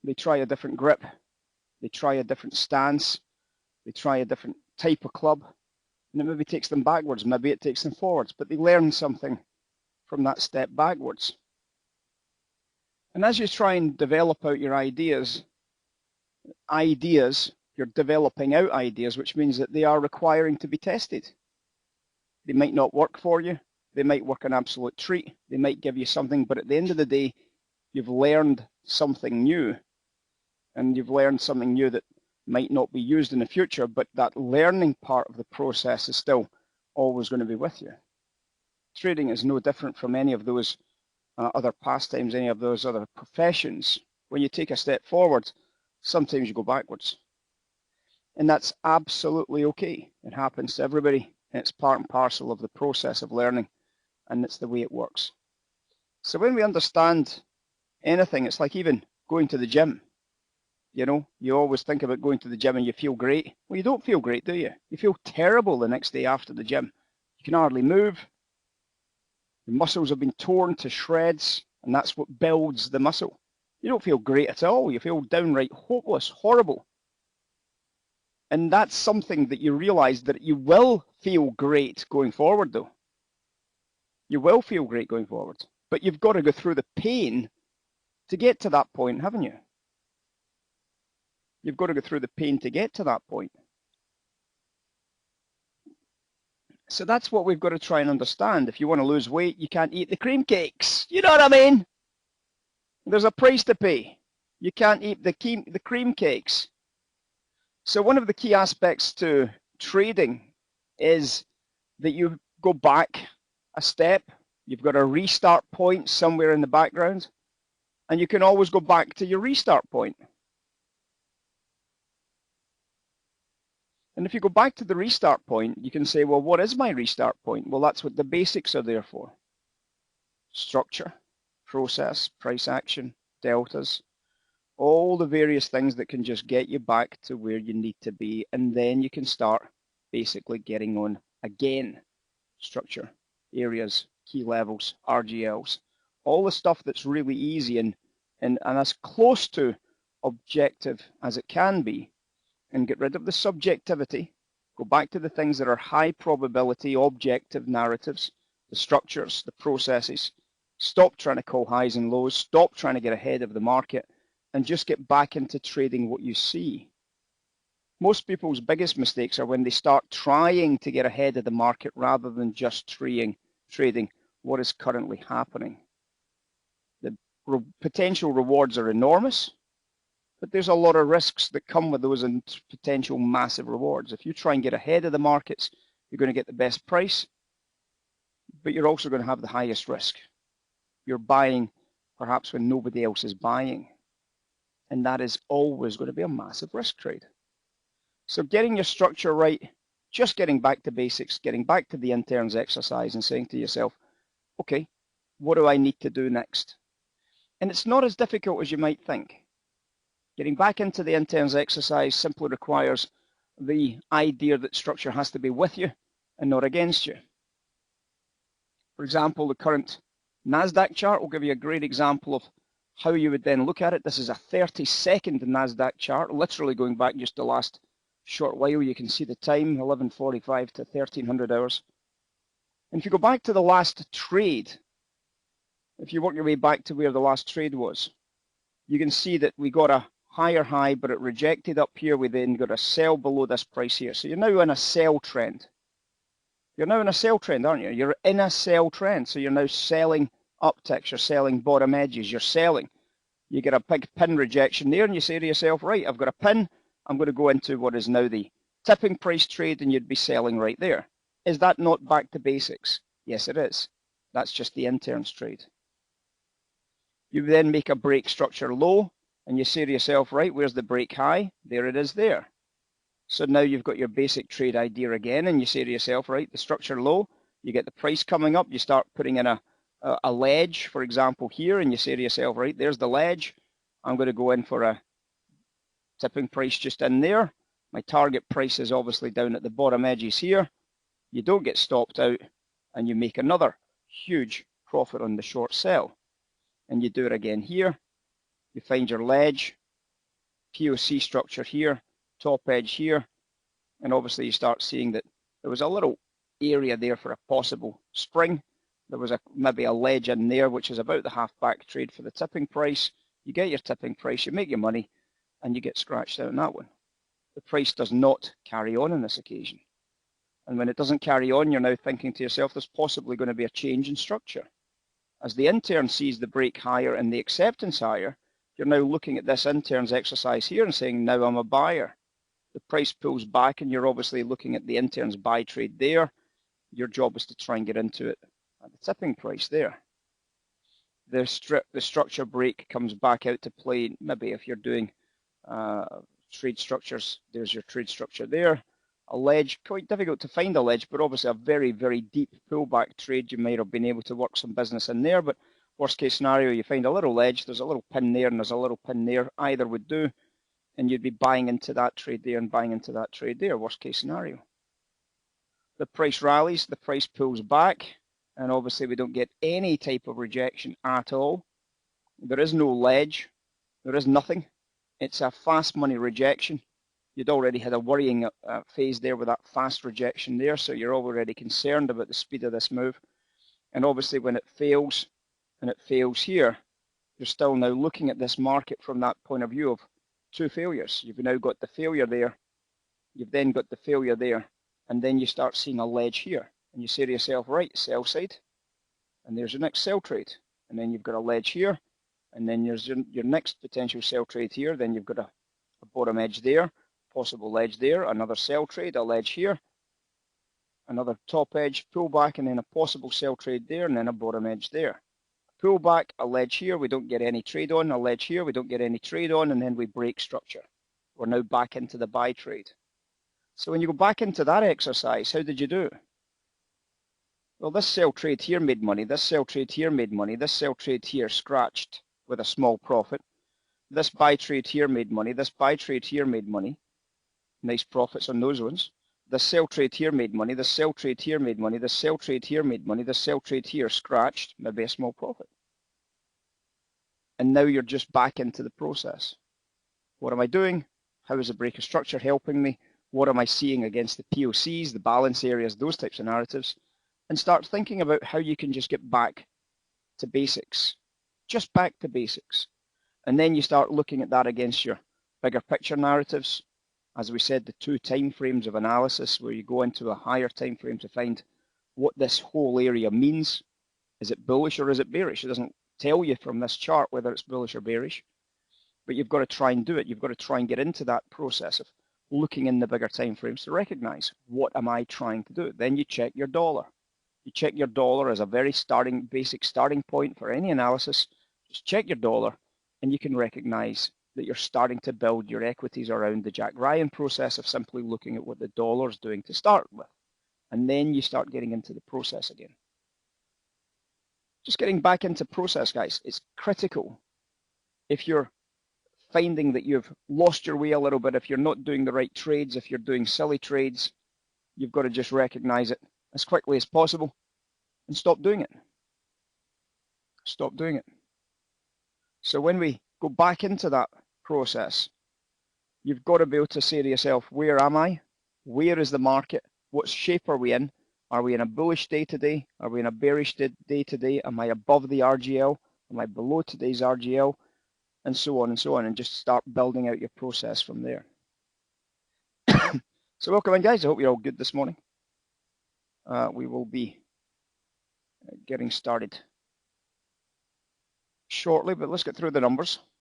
they try a different grip, they try a different stance, they try a different type of club, and it maybe takes them backwards, maybe it takes them forwards, but they learn something from that step backwards. And as you try and develop out your ideas, you're developing out ideas, which means that they are requiring to be tested. They might not work for you, they might work an absolute treat, they might give you something, but at the end of the day, you've learned something new, and you've learned something new that might not be used in the future, but that learning part of the process is still always going to be with you. Trading is no different from any of those other pastimes, any of those other professions. When you take a step forward, sometimes you go backwards. And that's absolutely okay. It happens to everybody, and it's part and parcel of the process of learning, and it's the way it works. So when we understand anything, it's like even going to the gym. You know, you always think about going to the gym and you feel great. Well, you don't feel great, do you? You feel terrible the next day after the gym. You can hardly move. The muscles have been torn to shreds, and that's what builds the muscle. You don't feel great at all. You feel downright hopeless, horrible. And that's something that you realize that you will feel great going forward, though. You will feel great going forward. But you've got to go through the pain to get to that point, haven't you? You've got to go through the pain to get to that point. So that's what we've got to try and understand. If you want to lose weight, you can't eat the cream cakes. You know what I mean? There's a price to pay. You can't eat the cream cakes. So one of the key aspects to trading is that you go back a step. You've got a restart point somewhere in the background, and you can always go back to your restart point. And if you go back to the restart point, you can say, well, what is my restart point? Well, that's what the basics are there for. Structure, process, price action, deltas, all the various things that can just get you back to where you need to be. And then you can start basically getting on again. Structure, areas, key levels, RGLs, all the stuff that's really easy and as close to objective as it can be. And get rid of the subjectivity, go back to the things that are high probability, objective narratives, the structures, the processes. Stop trying to call highs and lows, stop trying to get ahead of the market, and just get back into trading what you see. Most people's biggest mistakes are when they start trying to get ahead of the market rather than just trading what is currently happening. The potential rewards are enormous, but there's a lot of risks that come with those and potential massive rewards. If you try and get ahead of the markets, you're going to get the best price, but you're also going to have the highest risk. You're buying perhaps when nobody else is buying, and that is always going to be a massive risk trade. So getting your structure right, just getting back to basics, getting back to the interns exercise and saying to yourself, okay, what do I need to do next? And it's not as difficult as you might think. Getting back into the interns exercise simply requires the idea that structure has to be with you and not against you. For example, the current NASDAQ chart will give you a great example of how you would then look at it. This is a 30-second NASDAQ chart, literally going back just the last short while. You can see the time, 11:45 to 1300 hours. And if you go back to the last trade, if you work your way back to where the last trade was, you can see that we got a higher high, but it rejected up here. We then got a sell below this price here. So you're now in a sell trend. You're now in a sell trend, aren't you? You're in a sell trend. So you're now selling upticks, you're selling bottom edges, you're selling. You get a big pin rejection there, and you say to yourself, right, I've got a pin. I'm going to go into what is now the tipping price trade, and you'd be selling right there. Is that not back to basics? Yes, it is. That's just the interns trade. You then make a break structure low, and you say to yourself, right, where's the break high? There it is there. So now you've got your basic trade idea again, and you say to yourself, right, the structure low, you get the price coming up, you start putting in a ledge, for example, here, and you say to yourself, right, there's the ledge. I'm going to go in for a tipping price just in there. My target price is obviously down at the bottom edges here. You don't get stopped out, and you make another huge profit on the short sell. And you do it again here. You find your ledge, POC structure here, top edge here, and obviously you start seeing that there was a little area there for a possible spring. There was maybe a ledge in there, which is about the half-back trade for the tipping price. You get your tipping price, you make your money, and you get scratched out on that one. The price does not carry on this occasion. And when it doesn't carry on, you're now thinking to yourself, there's possibly going to be a change in structure. As the intern sees the break higher and the acceptance higher, you're now looking at this intern's exercise here and saying, now I'm a buyer. The price pulls back and you're obviously looking at the intern's buy trade there. Your job is to try and get into it at the tipping price there. The structure break comes back out to play. Maybe if you're doing trade structures, there's your trade structure there. A ledge, quite difficult to find a ledge, but obviously a very, very deep pullback trade. You might have been able to work some business in there, but worst case scenario, you find a little ledge, there's a little pin there and there's a little pin there. Either would do, and you'd be buying into that trade there and buying into that trade there, worst case scenario. The price rallies, the price pulls back, and obviously we don't get any type of rejection at all. There is no ledge, there is nothing. It's a fast money rejection. You'd already had a worrying phase there with that fast rejection there, so you're already concerned about the speed of this move. And obviously when it fails, and it fails here, you're still now looking at this market from that point of view of two failures. You've now got the failure there, you've then got the failure there, and then you start seeing a ledge here. And you say to yourself, right, sell side, and there's your next sell trade. And then you've got a ledge here, and then there's your next potential sell trade here. Then you've got a bottom edge there, possible ledge there, another sell trade, a ledge here, another top edge pullback, and then a possible sell trade there, and then a bottom edge there. Pullback, a ledge here, we don't get any trade on, a ledge here, we don't get any trade on, and then we break structure. We're now back into the buy trade. So when you go back into that exercise, how did you do? Well, this sell trade here made money, this sell trade here made money, this sell trade here scratched with a small profit. This buy trade here made money, this buy trade here made money. Nice profits on those ones. This sell trade here made money, this sell trade here made money, this sell trade here made money, this sell trade here scratched, maybe a small profit. And now you're just back into the process. What am I doing? How is the break of structure helping me? What am I seeing against the POCs, the balance areas, those types of narratives? And start thinking about how you can just get back to basics. Just back to basics. And then you start looking at that against your bigger picture narratives. As we said, the 2 time frames of analysis, where you go into a higher time frame to find what this whole area means. Is it bullish or is it bearish? It doesn't tell you from this chart whether it's bullish or bearish, but you've got to try and do it. You've got to try and get into that process of looking in the bigger time frames to recognize, what am I trying to do? Then you check your dollar. You check your dollar as a very basic starting point for any analysis. Just check your dollar, and you can recognize that you're starting to build your equities around the Jack Ryan process of simply looking at what the dollar is doing to start with. And then you start getting into the process again. Just getting back into process, guys, it's critical. If you're finding that you've lost your way a little bit, if you're not doing the right trades, if you're doing silly trades, you've got to just recognize it as quickly as possible and stop doing it. Stop doing it. So when we go back into that process, you've got to be able to say to yourself, where am I? Where is the market? What shape are we in? Are we in a bullish day today? Are we in a bearish day today? Am I above the RGL? Am I below today's RGL? And so on and so on, and just start building out your process from there. So welcome in, guys. I hope you're all good this morning. We will be getting started shortly, but let's get through the numbers.